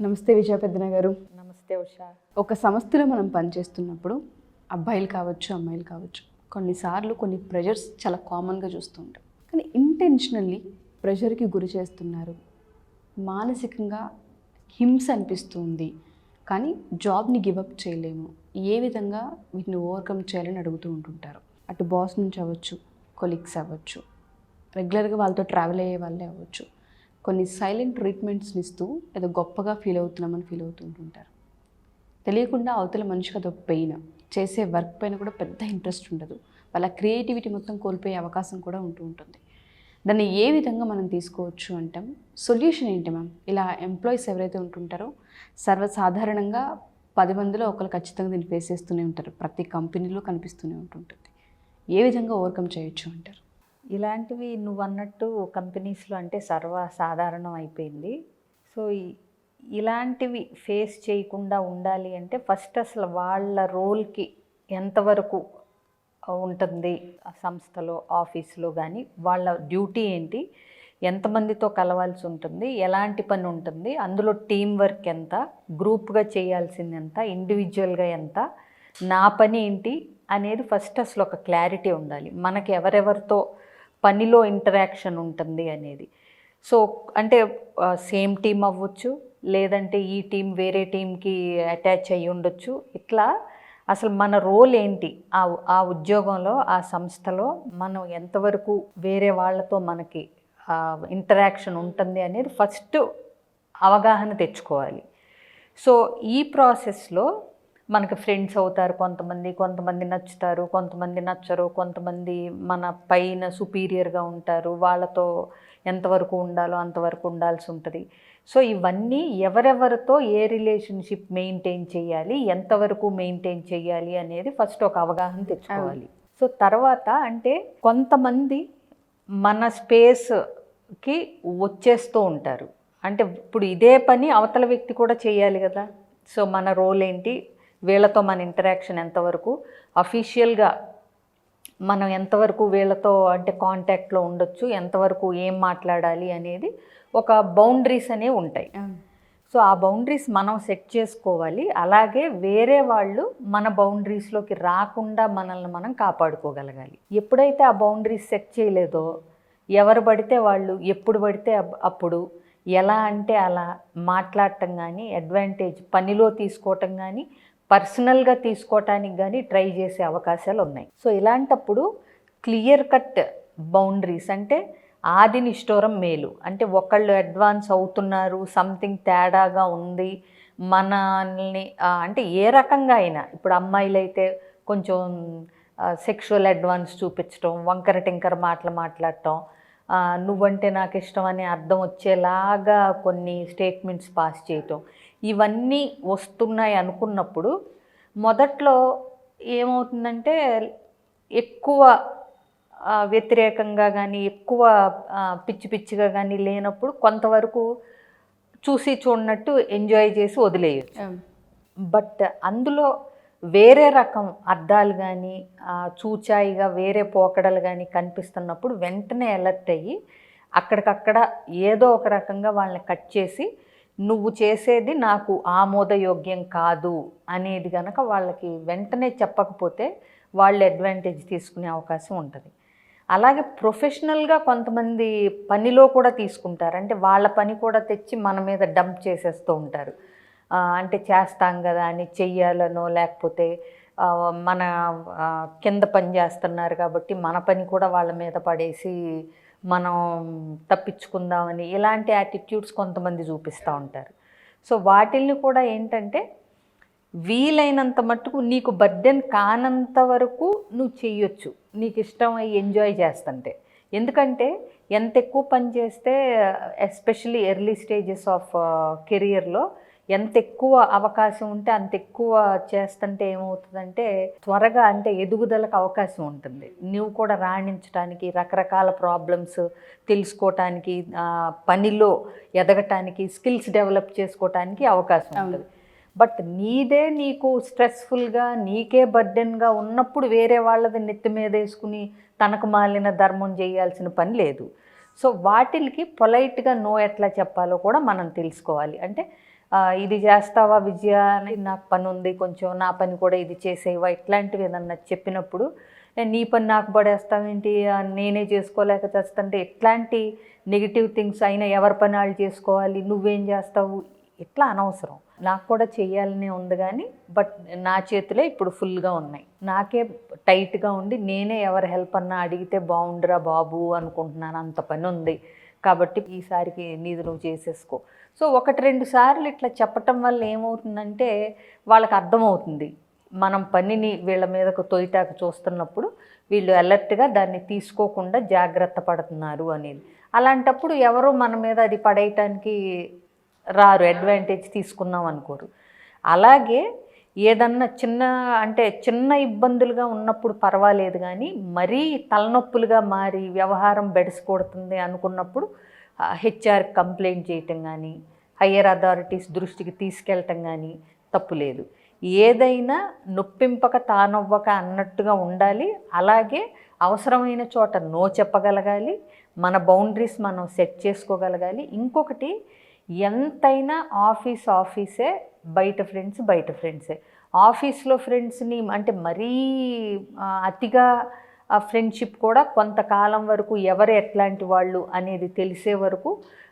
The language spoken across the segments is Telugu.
నమస్తే విజయ పెద్దన గారు. నమస్తే ఉషా. ఒక సంస్థలో మనం పనిచేస్తున్నప్పుడు అబ్బాయిలు కావచ్చు, అమ్మాయిలు కావచ్చు, కొన్నిసార్లు కొన్ని ప్రెషర్స్ చాలా కామన్గా చూస్తూ ఉంటాం. కానీ ఇంటెన్షనల్లీ ప్రెషర్కి గురి చేస్తున్నారు, మానసికంగా హింస అనిపిస్తుంది, కానీ జాబ్ని గివప్ చేయలేము, ఏ విధంగా వీటిని ఓవర్కమ్ చేయాలని అడుగుతూ ఉంటుంటారు. అటు బాస్ నుంచి అవ్వచ్చు, కొలీగ్స్ అవ్వచ్చు, రెగ్యులర్గా వాళ్ళతో ట్రావెల్ అయ్యే వాళ్ళే అవ్వచ్చు. కొన్ని సైలెంట్ ట్రీట్మెంట్స్ని ఇస్తూ ఏదో గొప్పగా ఫీల్ అవుతున్నామని ఫీల్ అవుతూ ఉంటుంటారు. తెలియకుండా అవతల మనిషికి అదొక పెయిన్, చేసే వర్క్ పైన కూడా పెద్ద ఇంట్రెస్ట్ ఉండదు, వాళ్ళ క్రియేటివిటీ మొత్తం కోల్పోయే అవకాశం కూడా ఉంటుంది. దాన్ని ఏ విధంగా మనం తీసుకోవచ్చు అంటాం? సొల్యూషన్ ఏంటి మ్యామ్? ఇలా ఎంప్లాయీస్ ఎవరైతే ఉంటుంటారో సర్వసాధారణంగా 10 మందిలో ఒకరు ఖచ్చితంగా దీన్ని ఫేస్ చేస్తూనే ఉంటారు, ప్రతి కంపెనీలో కనిపిస్తూనే ఉంటుంటుంది. ఏ విధంగా ఓవర్కమ్ చేయొచ్చు అంటారు? ఇలాంటివి నువ్వు అన్నట్టు కంపెనీస్లో అంటే సర్వసాధారణం అయిపోయింది. సో ఇలాంటివి ఫేస్ చేయకుండా ఉండాలి అంటే ఫస్ట్ అసలు వాళ్ళ రోల్కి ఎంతవరకు ఉంటుంది ఆ సంస్థలో, ఆఫీస్లో కానీ వాళ్ళ డ్యూటీ ఏంటి, ఎంతమందితో కలవాల్సి ఉంటుంది, ఎలాంటి పని ఉంటుంది, అందులో టీం వర్క్ ఎంత, గ్రూప్గా చేయాల్సింది ఎంత, ఇండివిజువల్గా ఎంత, నా పని ఏంటి అనేది ఫస్ట్ అసలు ఒక క్లారిటీ ఉండాలి. మనకి ఎవరెవరితో పనిలో ఇంటరాక్షన్ ఉంటుంది అనేది. సో అంటే సేమ్ టీం అవ్వచ్చు, లేదంటే ఈ టీం వేరే టీంకి అటాచ్ అయ్యి ఉండొచ్చు. ఇట్లా అసలు మన రోల్ ఏంటి, ఆ ఉద్యోగంలో, ఆ సంస్థలో మనం ఎంతవరకు వేరే వాళ్ళతో మనకి ఇంటరాక్షన్ ఉంటుంది అనేది ఫస్ట్ అవగాహన తెచ్చుకోవాలి. సో ఈ ప్రాసెస్లో మనకు ఫ్రెండ్స్ అవుతారు కొంతమంది నచ్చుతారు, కొంతమంది నచ్చరు, కొంతమంది మన పైన సుపీరియర్గా ఉంటారు, వాళ్ళతో ఎంతవరకు ఉండాలో అంతవరకు ఉండాల్సి ఉంటుంది. సో ఇవన్నీ ఎవరెవరితో ఏ రిలేషన్షిప్ మెయింటైన్ చేయాలి, ఎంతవరకు మెయింటైన్ చేయాలి అనేది ఫస్ట్ ఒక అవగాహన తెచ్చుకోవాలి. సో తర్వాత అంటే కొంతమంది మన స్పేస్కి వచ్చేస్తూ ఉంటారు. అంటే ఇప్పుడు ఇదే పని అవతల వ్యక్తి కూడా చేయాలి కదా. సో మన రోల్ ఏంటి, వీళ్ళతో మన ఇంటరాక్షన్ ఎంతవరకు, అఫీషియల్గా మనం ఎంతవరకు వీళ్ళతో అంటే కాంటాక్ట్లో ఉండొచ్చు, ఎంతవరకు ఏం మాట్లాడాలి అనేది ఒక బౌండరీస్ అనేవి ఉంటాయి. సో ఆ బౌండరీస్ మనం సెట్ చేసుకోవాలి. అలాగే వేరే వాళ్ళు మన బౌండరీస్లోకి రాకుండా మనల్ని మనం కాపాడుకోగలగాలి. ఎప్పుడైతే ఆ బౌండరీస్ సెట్ చేయలేదో ఎవరు పడితే వాళ్ళు ఎప్పుడు పడితే అప్పుడు ఎలా అంటే అలా మాట్లాడటం కానీ, అడ్వాంటేజ్ పనిలో తీసుకోవటం కానీ, పర్సనల్గా తీసుకోవటానికి కానీ ట్రై చేసే అవకాశాలు ఉన్నాయి. సో ఇలాంటప్పుడు క్లియర్ కట్ బౌండరీస్ అంటే ఆది నిష్ఠూరం మేలు. అంటే ఒకళ్ళు అడ్వాన్స్ అవుతున్నారు, సంథింగ్ తేడాగా ఉంది, మనల్ని అంటే ఏ రకంగా అయినా, ఇప్పుడు అమ్మాయిలు అయితే కొంచెం సెక్షువల్ అడ్వాన్స్ చూపించడం, వంకర టింకర మాటలు మాట్లాడటం, నువ్వంటే నాకు ఇష్టం అని అర్థం వచ్చేలాగా కొన్ని స్టేట్మెంట్స్ పాస్ చేయటం, ఇవన్నీ వస్తున్నాయి అనుకున్నప్పుడు మొదట్లో ఏమవుతుందంటే ఎక్కువ వ్యతిరేకంగా కానీ, ఎక్కువ పిచ్చిగా కానీ లేనప్పుడు కొంతవరకు చూసి చూడనట్టు ఎంజాయ్ చేసి వదిలేయచ్చు. బట్ అందులో వేరే రకం అర్థాలు కానీ, చూచాయిగా వేరే పోకడలు కానీ కనిపిస్తున్నప్పుడు వెంటనే అలర్ట్ అయ్యి అక్కడికక్కడ ఏదో ఒక రకంగా వాళ్ళని కట్ చేసి, నువ్వు చేసేది నాకు ఆమోదయోగ్యం కాదు అనేది కనుక వాళ్ళకి వెంటనే చెప్పకపోతే వాళ్ళు అడ్వాంటేజ్ తీసుకునే అవకాశం ఉంటుంది. అలాగే ప్రొఫెషనల్గా కొంతమంది పనిలో కూడా తీసుకుంటారు. అంటే వాళ్ళ పని కూడా తెచ్చి మన మీద డంప్ చేసేస్తూ ఉంటారు. అంటే చేస్తాం కదా అని చెయ్యాలనో, లేకపోతే మన కింద పని చేస్తున్నారు కాబట్టి మన పని కూడా వాళ్ళ మీద పడేసి మనం తప్పించుకుందామని ఇలాంటి యాటిట్యూడ్స్ కొంతమంది చూపిస్తూ ఉంటారు. సో వాటిల్ని కూడా ఏంటంటే వీలైనంత మట్టుకు నీకు బర్డెన్ కానంత వరకు నువ్వు చెయ్యొచ్చు, నీకు ఇష్టం అయ్యి ఎంజాయ్ చేస్తుంటే. ఎందుకంటే ఎంత ఎక్కువ పని చేస్తే, ఎస్పెషల్లీ ఎర్లీ స్టేజెస్ ఆఫ్ కెరియర్లో ఎంత ఎక్కువ అవకాశం ఉంటే అంత ఎక్కువ చేస్తుంటే ఏమవుతుందంటే త్వరగా అంటే ఎదుగుదలకు అవకాశం ఉంటుంది. నువ్వు కూడా రాణించడానికి, రకరకాల ప్రాబ్లమ్స్ తెలుసుకోవటానికి, పనిలో ఎదగటానికి, స్కిల్స్ డెవలప్ చేసుకోవటానికి అవకాశం ఉంటుంది. బట్ నీదే నీకు స్ట్రెస్ఫుల్గా, నీకే బర్డెన్గా ఉన్నప్పుడు వేరే వాళ్ళది నెత్తి మీద వేసుకుని తనకు మాలిన ధర్మం చేయాల్సిన పని లేదు. సో వాటికి పొలైట్గా నో ఎట్లా చెప్పాలో కూడా మనం తెలుసుకోవాలి. అంటే ఇది చేస్తావా విజయ అని, నాకు పని ఉంది కొంచెం, నా పని కూడా ఇది చేసేవా, ఇట్లాంటివి ఏదన్నా చెప్పినప్పుడు నీ పని నాకు పడేస్తావేంటి, నేనే చేసుకోలేక చేస్తుంటే ఇట్లాంటి నెగిటివ్ థింగ్స్ అయినా ఎవరి పని వాళ్ళు చేసుకోవాలి, నువ్వేం చేస్తావు, ఇట్లా అనవసరం. నాకు కూడా చెయ్యాలనే ఉంది కానీ బట్ నా చేతిలో ఇప్పుడు ఫుల్గా ఉన్నాయి, నాకే టైట్గా ఉండి నేనే ఎవరి హెల్ప్ అన్నా అడిగితే బాగుండురా బాబు అనుకుంటున్నాను, అంత పని ఉంది కాబట్టి ఈసారికి నీది నువ్వు చేసేసుకో. సో 1-2 సార్లు ఇట్లా చెప్పటం వల్ల ఏమవుతుందంటే వాళ్ళకి అర్థమవుతుంది, మనం పనిని వీళ్ళ మీదకు తొయ్యటాకు చూస్తున్నప్పుడు వీళ్ళు అలర్ట్గా దాన్ని తీసుకోకుండా జాగ్రత్త పడుతున్నారు అనేది. అలాంటప్పుడు ఎవరు మన మీద అది పడేయటానికి రారు, అడ్వాంటేజ్ తీసుకున్నాం అనుకోరు. అలాగే ఏదన్నా చిన్న ఇబ్బందులుగా ఉన్నప్పుడు పర్వాలేదు కానీ మరీ తలనొప్పులుగా మారి వ్యవహారం బెడిసికొడుతుంది అనుకున్నప్పుడు హెచ్ఆర్ కంప్లైంట్ చేయటం కానీ హయ్యర్ అథారిటీస్ దృష్టికి తీసుకెళ్ళటం కానీ తప్పులేదు. ఏదైనా నొప్పింపక తానవ్వక అన్నట్టుగా ఉండాలి. అలాగే అవసరమైన చోట నో చెప్పగలగాలి, మన బౌండరీస్ మనం సెట్ చేసుకోగలగాలి. ఇంకొకటి, ఎంతైనా ఆఫీసే, బయట ఫ్రెండ్సే. ఆఫీస్లో ఫ్రెండ్స్ని అంటే మరీ అతిగా ఫ్రెండ్షిప్ కూడా కొంతకాలం వరకు ఎవరు ఎట్లాంటి వాళ్ళు అనేది తెలిసే వరకు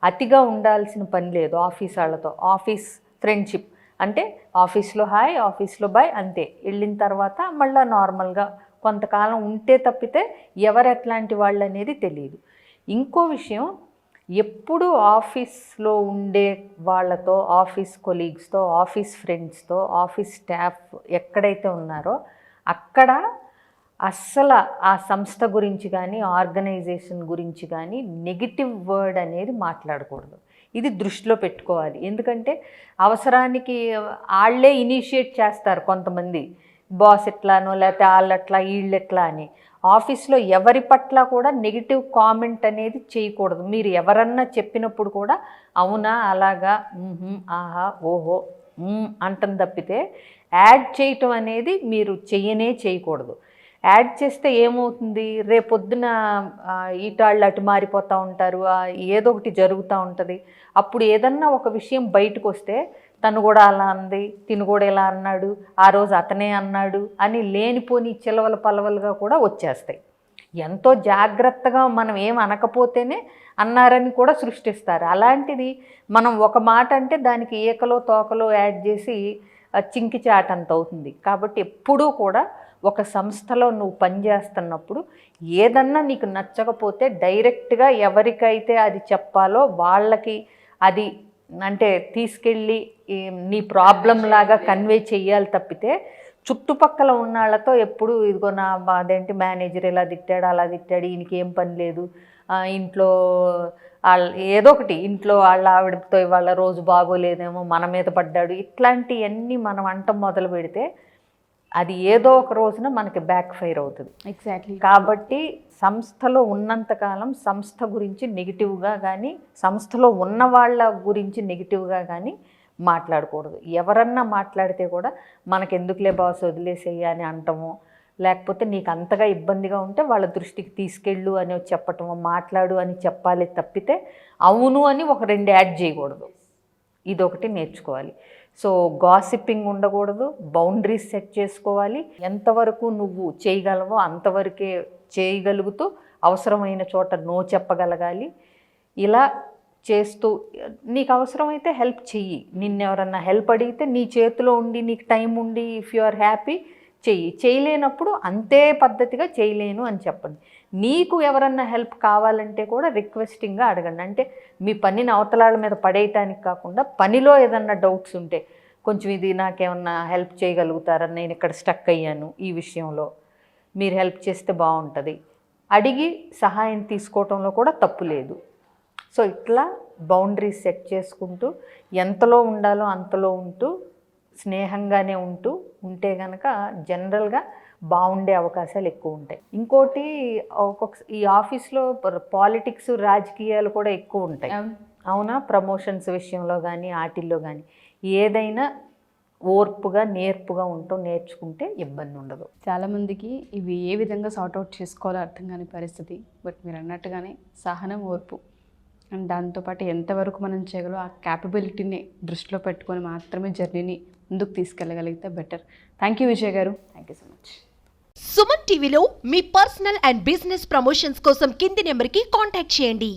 అతిగా ఉండాల్సిన పని లేదు ఆఫీస్ వాళ్ళతో. ఆఫీస్ ఫ్రెండ్షిప్ అంటే ఆఫీస్లో హాయ్, ఆఫీస్లో బాయ్ అంతే, వెళ్ళిన తర్వాత మళ్ళీ నార్మల్గా కొంతకాలం ఉంటే తప్పితే ఎవరు ఎట్లాంటి వాళ్ళు అనేది తెలియదు. ఇంకో విషయం, ఎప్పుడు ఆఫీస్లో ఉండే వాళ్ళతో, ఆఫీస్ కొలీగ్స్తో, ఆఫీస్ ఫ్రెండ్స్తో, ఆఫీస్ స్టాఫ్ ఎక్కడైతే ఉన్నారో అక్కడ అస్సలు ఆ సంస్థ గురించి కానీ ఆర్గనైజేషన్ గురించి కానీ నెగిటివ్ వర్డ్ అనేది మాట్లాడకూడదు. ఇది దృష్టిలో పెట్టుకోవాలి. ఎందుకంటే అవసరానికి వాళ్ళే ఇనిషియేట్ చేస్తారు కొంతమంది, బాస్ ఎట్లానో లేకపోతే వాళ్ళట్లా వీళ్ళెట్లా అని. ఆఫీస్లో ఎవరి పట్ల కూడా నెగిటివ్ కామెంట్ అనేది చేయకూడదు. మీరు ఎవరన్నా చెప్పినప్పుడు కూడా అవునా, అలాగా, ఆహా, ఓహో అంటం తప్పితే యాడ్ చేయటం అనేది మీరు చేయకూడదు. యాడ్ చేస్తే ఏమవుతుంది, రేపొద్దున ఈటాళ్ళు అటు మారిపోతూ ఉంటారు, ఏదో ఒకటి జరుగుతూ ఉంటుంది. అప్పుడు ఏదన్నా ఒక విషయం బయటకు వస్తే తను కూడా అలా అంది, తిను కూడా ఇలా అన్నాడు, ఆ రోజు అతనే అన్నాడు అని లేనిపోని చిలవల పలవలుగా కూడా వచ్చేస్తాయి. ఎంతో జాగ్రత్తగా మనం ఏం అనకపోతేనే అన్నారని కూడా సృష్టిస్తారు. అలాంటిది మనం ఒక మాట అంటే దానికి ఏకలో తోకలో యాడ్ చేసి చింకి చాటంత అవుతుంది. కాబట్టి ఎప్పుడూ కూడా ఒక సంస్థలో నువ్వు పనిచేస్తున్నప్పుడు ఏదన్నా నీకు నచ్చకపోతే డైరెక్ట్గా ఎవరికైతే అది చెప్పాలో వాళ్ళకి అది అంటే తీసుకెళ్ళి నీ ప్రాబ్లం లాగా కన్వే చెయ్యాలి తప్పితే చుట్టుపక్కల ఉన్న వాళ్ళతో ఎప్పుడు ఇదిగో నా అదేంటి మేనేజర్ ఇలా తిట్టాడు, అలా తిట్టాడు, ఈయనకి ఏం పని లేదు, ఇంట్లో ఏదో ఒకటి, ఇంట్లో వాళ్ళ ఆవిడతో ఇవాళ రోజు బాగోలేదేమో మన మీద పడ్డాడు, ఇట్లాంటివన్నీ మనం అంటం మొదలు పెడితే అది ఏదో ఒక రోజున మనకి బ్యాక్ ఫైర్ అవుతుంది. ఎగ్జాక్ట్లీ. కాబట్టి సంస్థలో ఉన్నంతకాలం సంస్థ గురించి నెగిటివ్గా కానీ సంస్థలో ఉన్న వాళ్ళ గురించి నెగిటివ్గా కానీ మాట్లాడకూడదు. ఎవరన్నా మాట్లాడితే కూడా మనకెందుకులే బాస్ వదిలేసేయి అని అంటము, లేకపోతే నీకు అంతగా ఇబ్బందిగా ఉంటే వాళ్ళ దృష్టికి తీసుకెళ్ళు అని చెప్పటము, మాట్లాడు అని చెప్పాలి తప్పితే అవును అని ఒక 2 యాడ్ చేయకూడదు. ఇదొకటి నేర్చుకోవాలి. సో గాసిప్పింగ్ ఉండకూడదు, బౌండరీస్ సెట్ చేసుకోవాలి. ఎంతవరకు నువ్వు చేయగలవో అంతవరకే చేయగలుగుతూ అవసరమైన చోట నో చెప్పగలగాలి. ఇలా చేస్తూ నీకు అవసరమైతే హెల్ప్ చెయ్యి. నిన్నెవరన్నా హెల్ప్ అడిగితే నీ చేతిలో ఉండి నీకు టైం ఉండి ఇఫ్ యు ఆర్ హ్యాపీ చెయ్యి. చేయలేనప్పుడు అంతే పద్ధతిగా చేయలేను అని చెప్పండి. నీకు ఎవరన్నా హెల్ప్ కావాలంటే కూడా రిక్వెస్టింగ్గా అడగండి. అంటే మీ పనిని అవతలాల మీద పడేయటానికి కాకుండా పనిలో ఏదన్నా డౌట్స్ ఉంటే కొంచెం ఇది నాకేమన్నా హెల్ప్ చేయగలుగుతారా, నేను ఇక్కడ స్టక్ అయ్యాను ఈ విషయంలో, మీరు హెల్ప్ చేస్తే బాగుంటుంది, అడిగి సహాయం తీసుకోవటంలో కూడా తప్పు లేదు. సో ఇట్లా బౌండరీస్ సెట్ చేసుకుంటూ ఎంతలో ఉండాలో అంతలో ఉంటూ స్నేహంగానే ఉంటే కనుక జనరల్గా బాగుండే అవకాశాలు ఎక్కువ ఉంటాయి. ఇంకోటి ఈ ఆఫీస్లో పాలిటిక్స్ రాజకీయాలు కూడా ఎక్కువ ఉంటాయి. అవునా, ప్రమోషన్స్ విషయంలో కానీ వాటిల్లో కానీ ఏదైనా ఓర్పుగా నేర్పుగా నేర్చుకుంటే ఇబ్బంది ఉండదు. చాలామందికి ఇవి ఏ విధంగా సార్ట్అవుట్ చేసుకోవాలో అర్థం కాని పరిస్థితి. బట్ మీరు అన్నట్టుగానే సహనం, ఓర్పు అండ్ దాంతోపాటు ఎంతవరకు మనం చేయగలం ఆ క్యాపబిలిటీని దృష్టిలో పెట్టుకొని మాత్రమే జర్నీని ముందుకు తీసుకెళ్ళగలిగితే బెటర్. థ్యాంక్ యూ విజయ్ గారు, thank you so much. Suman టీవీలో మీ పర్సనల్ అండ్ బిజినెస్ ప్రమోషన్స్ కోసం కింది నెంబర్కి కాంటాక్ట్ చేయండి.